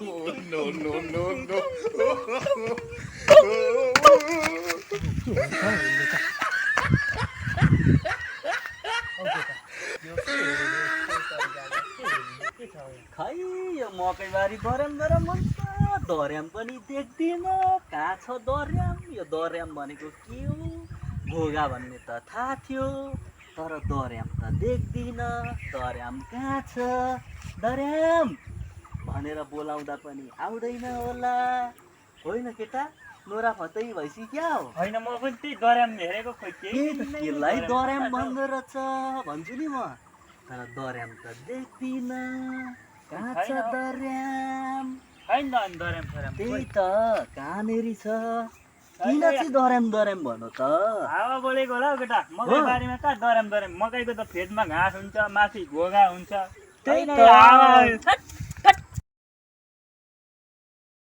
No, no, no, no. खै यो मकैबारी दर्याम दर्याम भन्छ दर्याम पनि देख्दिन कहाँ छ दर्याम यो दर्याम भनेको के हो घोगा भन्ने त थाहा थियो तर दर्याम त देख्दिन दर्याम कहाँ छ दर्याम भनेर बोलाउँदा पनि आउँदैन होला होइन केटा नोरा फतै भइसी क्या हो होइन म पनि त्यही दर्याम हेरेको खोइ केलाई दर्याम भन्दो रहेछ भन्छु नि म तर दर्याम त देख्दिन कहाँ छ दर्याम छैन त अनि दर्याम सर्याम त्यही त कहाँनेरि छ किन चाहिँ दर्याम दर्याम भन्नु त हावा बोलेको होला हौ केटा मकै बारीमा कहाँ दर्याम दर्याम मकैको त फेदमा घाँस हुन्छ माथि घोगा हुन्छ त्यही होइन त यो हावा